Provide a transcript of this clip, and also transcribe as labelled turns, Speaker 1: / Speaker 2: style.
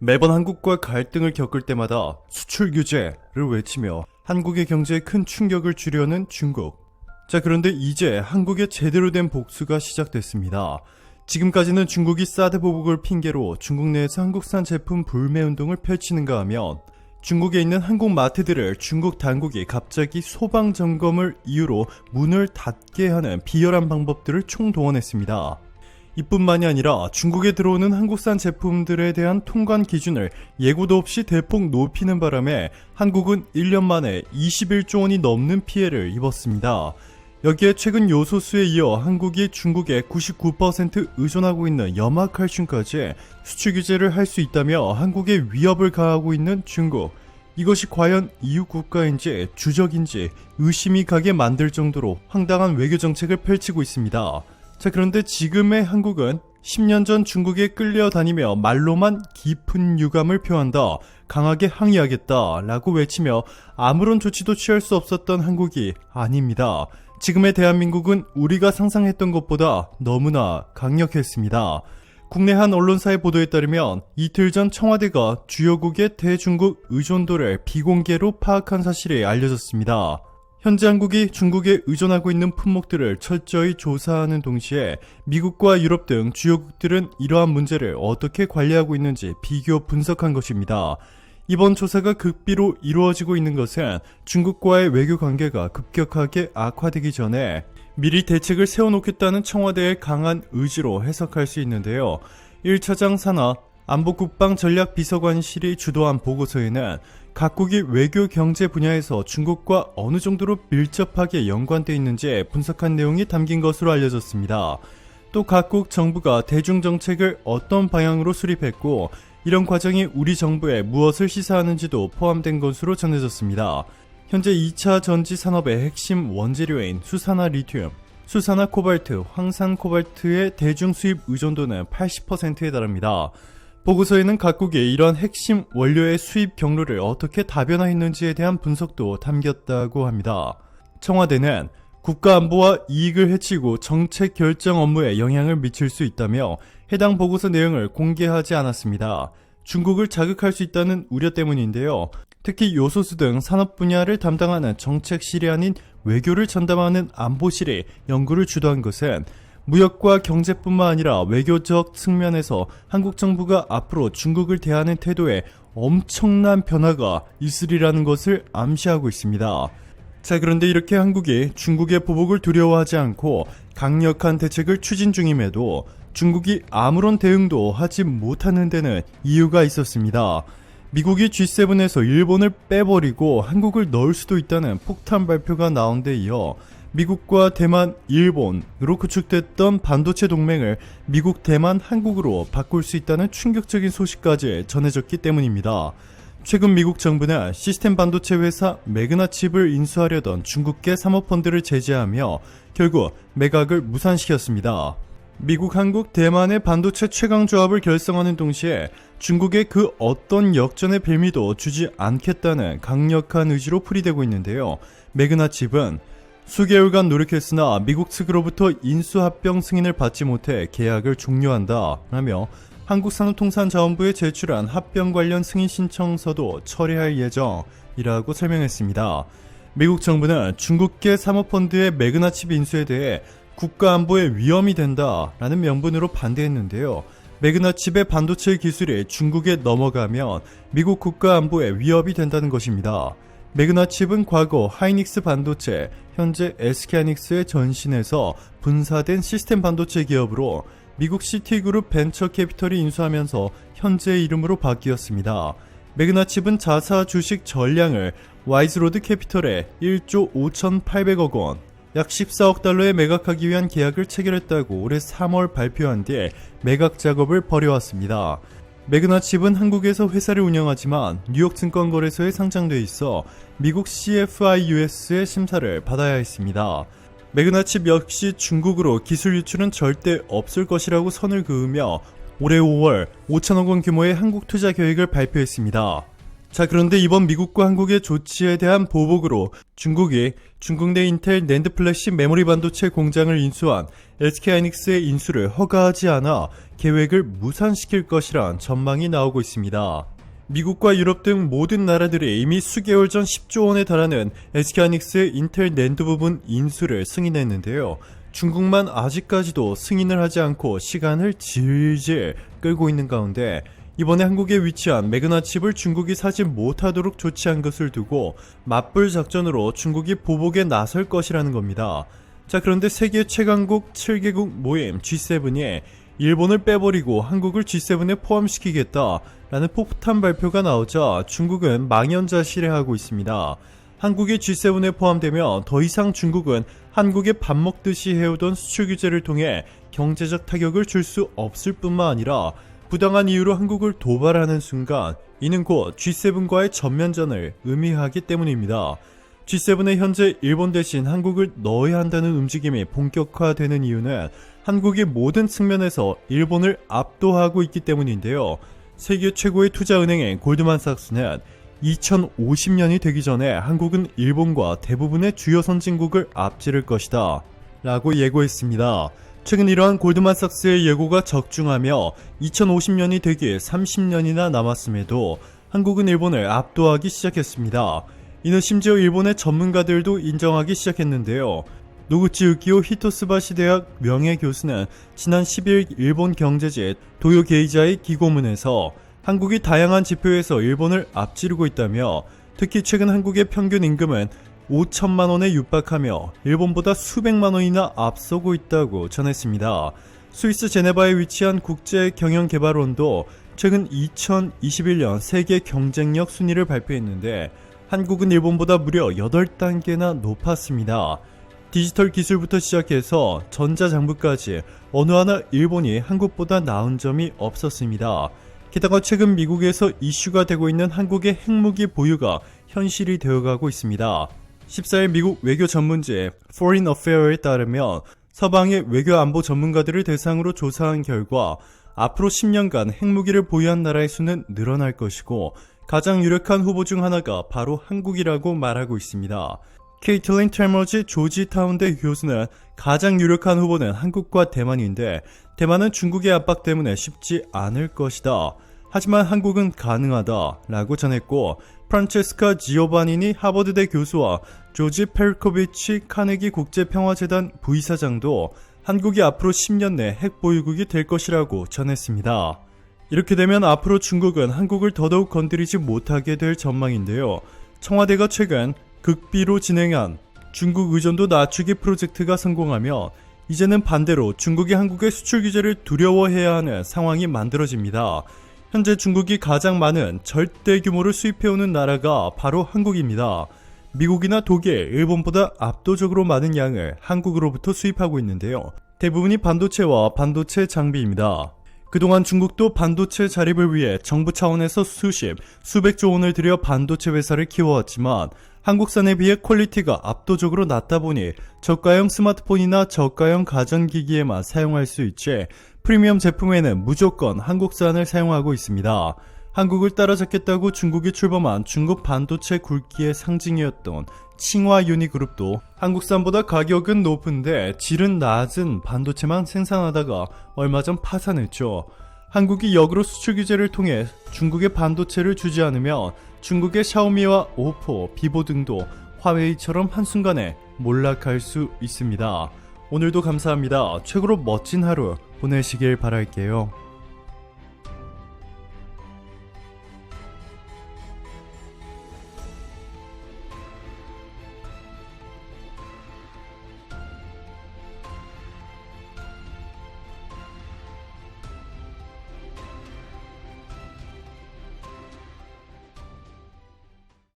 Speaker 1: 매번 한국과 갈등을 겪을 때마다 수출 규제를 외치며 한국의 경제에 큰 충격을 주려는 중국. 자, 그런데 이제 한국의 제대로 된 복수가 시작됐습니다. 지금까지는 중국이 사드 보복을 핑계로 중국 내에서 한국산 제품 불매 운동을 펼치는가 하면 중국에 있는 한국 마트들을 중국 당국이 갑자기 소방 점검을 이유로 문을 닫게 하는 비열한 방법들을 총동원했습니다. 이뿐만이 아니라 중국에 들어오는 한국산 제품들에 대한 통관 기준을 예고도 없이 대폭 높이는 바람에 한국은 1년 만에 21조 원이 넘는 피해를 입었습니다. 여기에 최근 요소수에 이어 한국이 중국에 99% 의존하고 있는 염화칼슘까지 수출 규제를 할 수 있다며 한국에 위협을 가하고 있는 중국. 이것이 과연 이웃 국가인지 주적인지 의심이 가게 만들 정도로 황당한 외교 정책을 펼치고 있습니다. 자, 그런데 지금의 한국은 10년 전 중국에 끌려다니며 말로만 깊은 유감을 표한다, 강하게 항의하겠다 라고 외치며 아무런 조치도 취할 수 없었던 한국이 아닙니다. 지금의 대한민국은 우리가 상상했던 것보다 너무나 강력했습니다. 국내 한 언론사의 보도에 따르면 이틀 전 청와대가 주요국의 대중국 의존도를 비공개로 파악한 사실이 알려졌습니다. 현재 한국이 중국에 의존하고 있는 품목들을 철저히 조사하는 동시에 미국과 유럽 등 주요국들은 이러한 문제를 어떻게 관리하고 있는지 비교 분석한 것입니다. 이번 조사가 극비로 이루어지고 있는 것은 중국과의 외교 관계가 급격하게 악화되기 전에 미리 대책을 세워놓겠다는 청와대의 강한 의지로 해석할 수 있는데요. 1차장 산하 안보국방전략비서관실이 주도한 보고서에는 각국이 외교 경제 분야에서 중국과 어느 정도로 밀접하게 연관되어 있는지 분석한 내용이 담긴 것으로 알려졌습니다. 또 각국 정부가 대중정책을 어떤 방향으로 수립했고 이런 과정이 우리 정부에 무엇을 시사하는지도 포함된 것으로 전해졌습니다. 현재 2차 전지 산업의 핵심 원재료인 수산화 리튬, 수산화 코발트, 황산 코발트의 대중 수입 의존도는 80%에 달합니다. 보고서에는 각국이 이러한 핵심 원료의 수입 경로를 어떻게 다변화했는지에 대한 분석도 담겼다고 합니다. 청와대는 국가안보와 이익을 해치고 정책 결정 업무에 영향을 미칠 수 있다며 해당 보고서 내용을 공개하지 않았습니다. 중국을 자극할 수 있다는 우려 때문인데요. 특히 요소수 등 산업 분야를 담당하는 정책실이 아닌 외교를 전담하는 안보실이 연구를 주도한 것은 무역과 경제뿐만 아니라 외교적 측면에서 한국 정부가 앞으로 중국을 대하는 태도에 엄청난 변화가 있으리라는 것을 암시하고 있습니다. 자, 그런데 이렇게 한국이 중국의 보복을 두려워하지 않고 강력한 대책을 추진 중임에도 중국이 아무런 대응도 하지 못하는 데는 이유가 있었습니다. 미국이 G7에서 일본을 빼버리고 한국을 넣을 수도 있다는 폭탄 발표가 나온 데 이어 미국과 대만, 일본으로 구축됐던 반도체 동맹을 미국, 대만, 한국으로 바꿀 수 있다는 충격적인 소식까지 전해졌기 때문입니다. 최근 미국 정부는 시스템 반도체 회사 매그나칩을 인수하려던 중국계 사모펀드를 제재하며 결국 매각을 무산시켰습니다. 미국, 한국, 대만의 반도체 최강 조합을 결성하는 동시에 중국의 그 어떤 역전의 빌미도 주지 않겠다는 강력한 의지로 풀이되고 있는데요. 매그나칩은 수개월간 노력했으나 미국 측으로부터 인수합병 승인을 받지 못해 계약을 종료한다 라며 한국산업통상자원부에 제출한 합병 관련 승인 신청서도 처리할 예정이라고 설명했습니다. 미국 정부는 중국계 사모펀드의 매그나칩 인수에 대해 국가안보에 위험이 된다라는 명분으로 반대했는데요. 매그나칩의 반도체 기술이 중국에 넘어가면 미국 국가안보에 위협이 된다는 것입니다. 매그나칩은 과거 하이닉스 반도체, 현재 SK하이닉스에 전신해서 분사된 시스템 반도체 기업으로 미국 시티그룹 벤처캐피털이 인수하면서 현재의 이름으로 바뀌었습니다. 매그나칩은 자사 주식 전량을 와이즈로드 캐피털에 1조 5,800억 원, 약 14억 달러에 매각하기 위한 계약을 체결했다고 올해 3월 발표한 뒤 매각 작업을 벌여왔습니다. 매그나칩은 한국에서 회사를 운영하지만 뉴욕 증권거래소에 상장돼 있어 미국 CFIUS의 심사를 받아야 했습니다. 매그나칩 역시 중국으로 기술 유출은 절대 없을 것이라고 선을 그으며 올해 5월 5천억 원 규모의 한국 투자 계획을 발표했습니다. 자, 그런데 이번 미국과 한국의 조치에 대한 보복으로 중국이 중국 내 인텔 낸드 플래시 메모리 반도체 공장을 인수한 SK하이닉스의 인수를 허가하지 않아 계획을 무산시킬 것이란 전망이 나오고 있습니다. 미국과 유럽 등 모든 나라들이 이미 수개월 전 10조 원에 달하는 SK하이닉스의 인텔 낸드 부분 인수를 승인했는데요. 중국만 아직까지도 승인을 하지 않고 시간을 질질 끌고 있는 가운데 이번에 한국에 위치한 매그나 칩을 중국이 사지 못하도록 조치한 것을 두고 맞불 작전으로 중국이 보복에 나설 것이라는 겁니다. 자, 그런데 세계 최강국 7개국 모임 G7이 일본을 빼버리고 한국을 G7에 포함시키겠다라는 폭탄 발표가 나오자 중국은 망연자실해하고 있습니다. 한국이 G7에 포함되면 더 이상 중국은 한국에 밥 먹듯이 해오던 수출 규제를 통해 경제적 타격을 줄 수 없을 뿐만 아니라 부당한 이유로 한국을 도발하는 순간 이는 곧 G7과의 전면전을 의미하기 때문입니다. G7에 현재 일본 대신 한국을 넣어야 한다는 움직임이 본격화되는 이유는 한국이 모든 측면에서 일본을 압도하고 있기 때문인데요. 세계 최고의 투자은행인 골드만삭스는 2050년이 되기 전에 한국은 일본과 대부분의 주요 선진국을 앞지를 것이다 라고 예고했습니다. 최근 이러한 골드만삭스의 예고가 적중하며 2050년이 되기에 30년이나 남았음에도 한국은 일본을 압도하기 시작했습니다. 이는 심지어 일본의 전문가들도 인정하기 시작했는데요. 노구치 유키오 히토스바시 대학 명예교수는 지난 10일 일본 경제지 도요 게이자의 기고문에서 한국이 다양한 지표에서 일본을 앞지르고 있다며 특히 최근 한국의 평균 임금은 5천만 원에 육박하며 일본보다 수백만 원이나 앞서고 있다고 전했습니다. 스위스 제네바에 위치한 국제경영개발원도 최근 2021년 세계 경쟁력 순위를 발표했는데 한국은 일본보다 무려 8단계나 높았습니다. 디지털 기술부터 시작해서 전자장부까지 어느 하나 일본이 한국보다 나은 점이 없었습니다. 게다가 최근 미국에서 이슈가 되고 있는 한국의 핵무기 보유가 현실이 되어가고 있습니다. 14일 미국 외교 전문지 Foreign Affairs에 따르면 서방의 외교 안보 전문가들을 대상으로 조사한 결과 앞으로 10년간 핵무기를 보유한 나라의 수는 늘어날 것이고 가장 유력한 후보 중 하나가 바로 한국이라고 말하고 있습니다. 케이틀린 텔머지 조지타운대 교수는 가장 유력한 후보는 한국과 대만인데 대만은 중국의 압박 때문에 쉽지 않을 것이다. 하지만 한국은 가능하다 라고 전했고 프란체스카 지오바니니 하버드대 교수와 조지 페르코비치 카네기 국제평화재단 부이사장도 한국이 앞으로 10년 내 핵보유국이 될 것이라고 전했습니다. 이렇게 되면 앞으로 중국은 한국을 더더욱 건드리지 못하게 될 전망인데요. 청와대가 최근 극비로 진행한 중국 의존도 낮추기 프로젝트가 성공하며 이제는 반대로 중국이 한국의 수출 규제를 두려워해야 하는 상황이 만들어집니다. 현재 중국이 가장 많은 절대 규모를 수입해오는 나라가 바로 한국입니다. 미국이나 독일, 일본보다 압도적으로 많은 양을 한국으로부터 수입하고 있는데요. 대부분이 반도체와 반도체 장비입니다. 그동안 중국도 반도체 자립을 위해 정부 차원에서 수백조 원을 들여 반도체 회사를 키워왔지만 한국산에 비해 퀄리티가 압도적으로 낮다 보니 저가형 스마트폰이나 저가형 가전기기에만 사용할 수 있지 프리미엄 제품에는 무조건 한국산을 사용하고 있습니다. 한국을 따라잡겠다고 중국이 출범한 중국 반도체 굵기의 상징이었던 칭화 유니그룹도 한국산보다 가격은 높은데 질은 낮은 반도체만 생산하다가 얼마 전 파산했죠. 한국이 역으로 수출 규제를 통해 중국의 반도체를 주지 않으면 중국의 샤오미와 오포, 비보 등도 화웨이처럼 한순간에 몰락할 수 있습니다. 오늘도 감사합니다. 최고로 멋진 하루 보내시길 바랄게요.